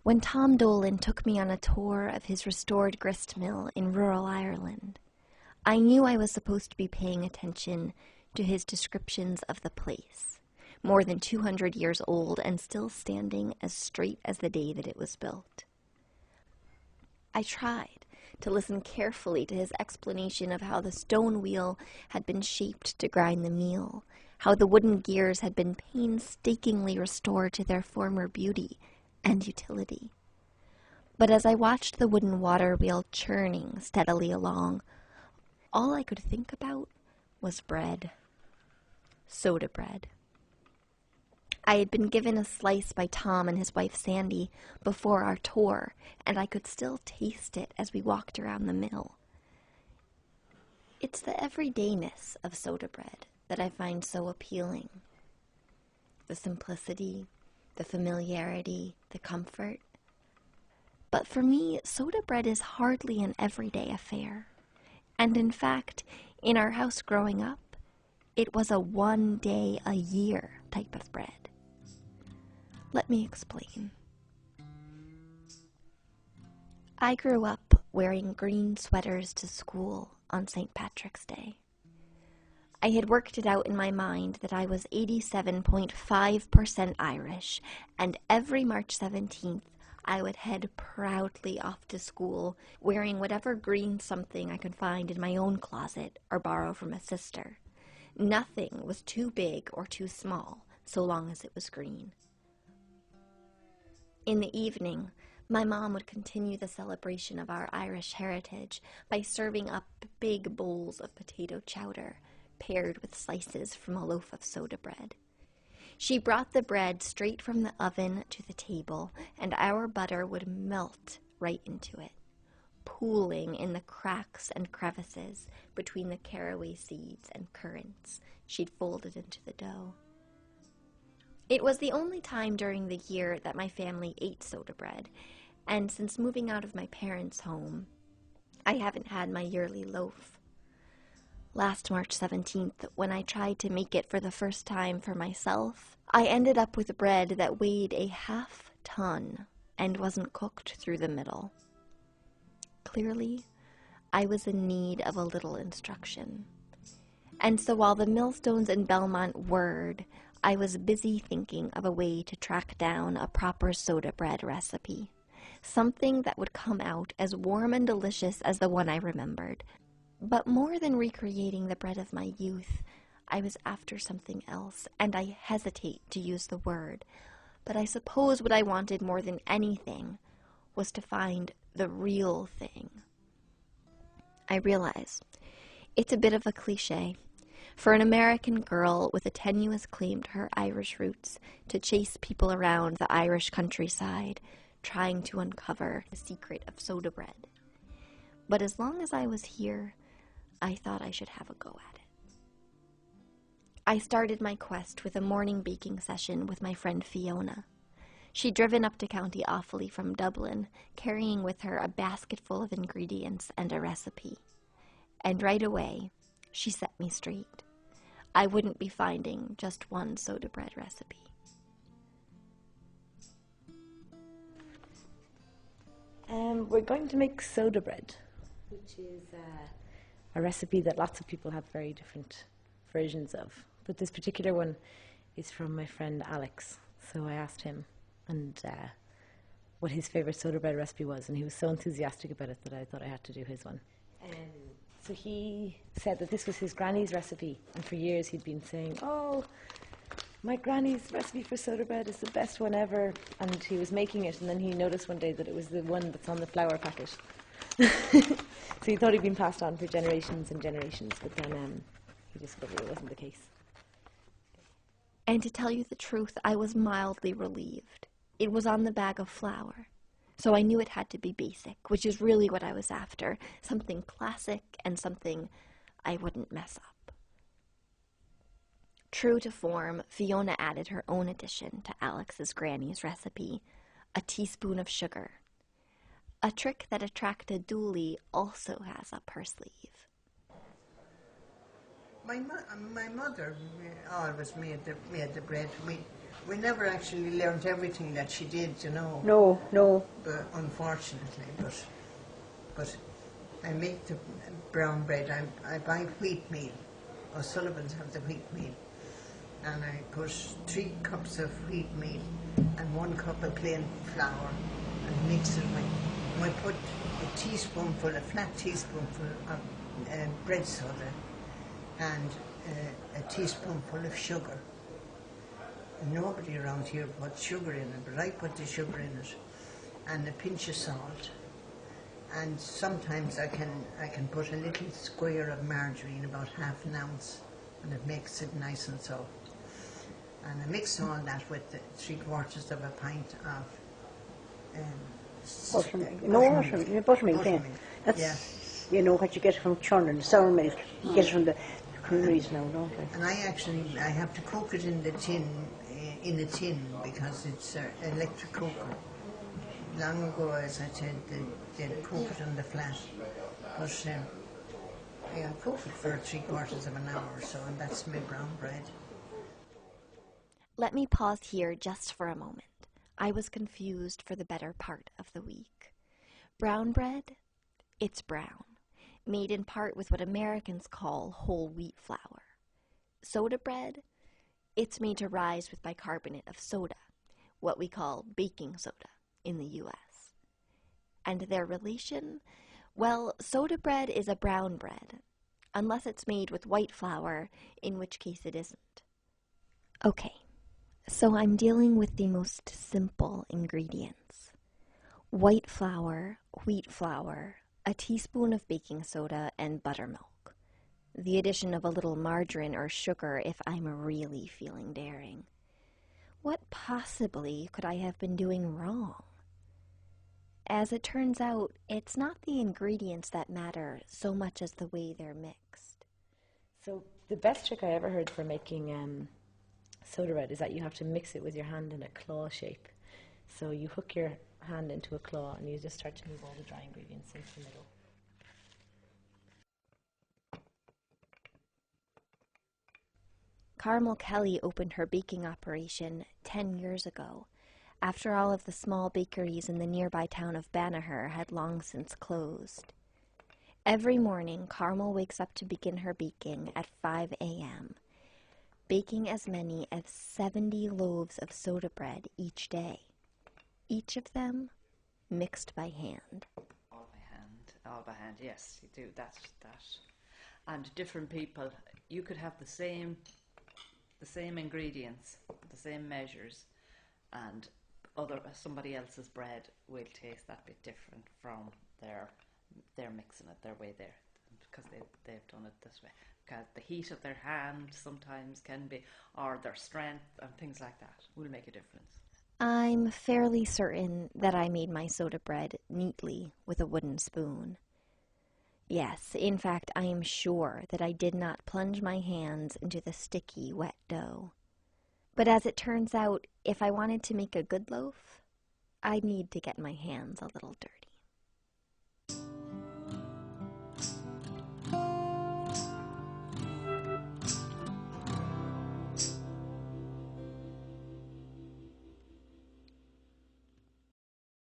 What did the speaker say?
when Tom Dolan took me on a tour of his restored grist mill in rural Ireland. I knew I was supposed to be paying attention to his descriptions of the place, more than 200 years old and still standing as straight as the day that it was built. I tried to listen carefully to his explanation of how the stone wheel had been shaped to grind the meal, how the wooden gears had been painstakingly restored to their former beauty and utility. But as I watched the wooden water wheel churning steadily along, all I could think about was bread. Soda bread. I had been given a slice by Tom and his wife Sandy before our tour, and I could still taste it as we walked around the mill. It's the everydayness of soda bread that I find so appealing. The simplicity, the familiarity, the comfort. But for me, soda bread is hardly an everyday affair. And in fact, in our house growing up, it was a one-day-a-year type of bread. Let me explain. I grew up wearing green sweaters to school on St. Patrick's Day. I had worked it out in my mind that I was 87.5% Irish, and every March 17th, I would head proudly off to school, wearing whatever green something I could find in my own closet or borrow from a sister. Nothing was too big or too small, so long as it was green. In the evening, my mom would continue the celebration of our Irish heritage by serving up big bowls of potato chowder, paired with slices from a loaf of soda bread. She brought the bread straight from the oven to the table, and our butter would melt right into it, pooling in the cracks and crevices between the caraway seeds and currants she'd folded into the dough. It was the only time during the year that my family ate soda bread, and since moving out of my parents' home, I haven't had my yearly loaf. Last March 17th, when I tried to make it for the first time for myself, I ended up with bread that weighed a half ton and wasn't cooked through the middle. Clearly, I was in need of a little instruction. And so while the millstones in Belmont whirred, I was busy thinking of a way to track down a proper soda bread recipe, something that would come out as warm and delicious as the one I remembered. But more than recreating the bread of my youth, I was after something else, and I hesitate to use the word, but I suppose what I wanted more than anything was to find the real thing. I realize it's a bit of a cliche for an American girl with a tenuous claim to her Irish roots to chase people around the Irish countryside, trying to uncover the secret of soda bread. But as long as I was here, I thought I should have a go at it. I started my quest with a morning baking session with my friend Fiona. She'd driven up to County Offaly from Dublin, carrying with her a basket full of ingredients and a recipe. And right away, she set me straight. I wouldn't be finding just one soda bread recipe. We're going to make soda bread, which is a recipe that lots of people have very different versions of. But this particular one is from my friend Alex. So I asked him what his favourite soda bread recipe was, and he was so enthusiastic about it that I thought I had to do his one. So he said that this was his granny's recipe, and for years he'd been saying, "Oh, my granny's recipe for soda bread is the best one ever," and he was making it, and then he noticed one day that it was the one that's on the flour packet. So he thought he'd been passed on for generations and generations, but then he discovered it wasn't the case. And to tell you the truth, I was mildly relieved. It was on the bag of flour, so I knew it had to be basic, which is really what I was after, something classic and something I wouldn't mess up. True to form, Fiona added her own addition to Alex's granny's recipe, a teaspoon of sugar. A trick that attracted Dooley also has up her sleeve. My mother always made the bread. We never actually learned everything that she did, you know. No, no. But unfortunately, but I make the brown bread. I buy wheat meal. O'Sullivan's have the wheat meal, and I put 3 cups of wheat meal and 1 cup of plain flour, and mix it with. I put a flat teaspoonful of bread soda, and a teaspoonful of sugar. And nobody around here puts sugar in it, but I put the sugar in it, and a pinch of salt. And sometimes I can put a little square of margarine, about half an ounce, and it makes it nice and soft. And I mix all that with 3/4 of a pint of Buttermilk. Buttermilk. Yeah. That's, yeah. you know, what you get from churning, sour milk. You get it from the creameries now, don't you? And I have to cook it in a tin because it's an electric cooker. Long ago, as I said, they'd cook it on the flat. But I cook it for 3/4 of an hour or so, and that's my brown bread. Let me pause here just for a moment. I was confused for the better part of the week. Brown bread? It's brown, made in part with what Americans call whole wheat flour. Soda bread? It's made to rise with bicarbonate of soda, what we call baking soda in the U.S. And their relation? Well, soda bread is a brown bread, unless it's made with white flour, in which case it isn't. Okay, so I'm dealing with the most simple ingredients. White flour, wheat flour, a teaspoon of baking soda, and buttermilk. The addition of a little margarine or sugar if I'm really feeling daring. What possibly could I have been doing wrong? As it turns out, it's not the ingredients that matter so much as the way they're mixed. So the best trick I ever heard for making soda bread is that you have to mix it with your hand in a claw shape. So you hook your hand into a claw and you just start to move all the dry ingredients into the middle. Carmel Kelly opened her baking operation 10 years ago, after all of the small bakeries in the nearby town of Banagher had long since closed. Every morning, Carmel wakes up to begin her baking at 5 a.m., baking as many as 70 loaves of soda bread each day, each of them mixed by hand. All by hand, yes, you do that. And different people, you could have the same ingredients, the same measures, and somebody else's bread will taste that bit different from they're mixing it their way there, because they've done it this way. Because the heat of their hand sometimes can be, or their strength and things like that will make a difference. I'm fairly certain that I made my soda bread neatly with a wooden spoon. Yes, in fact, I am sure that I did not plunge my hands into the sticky, wet dough. But as it turns out, if I wanted to make a good loaf, I'd need to get my hands a little dirty.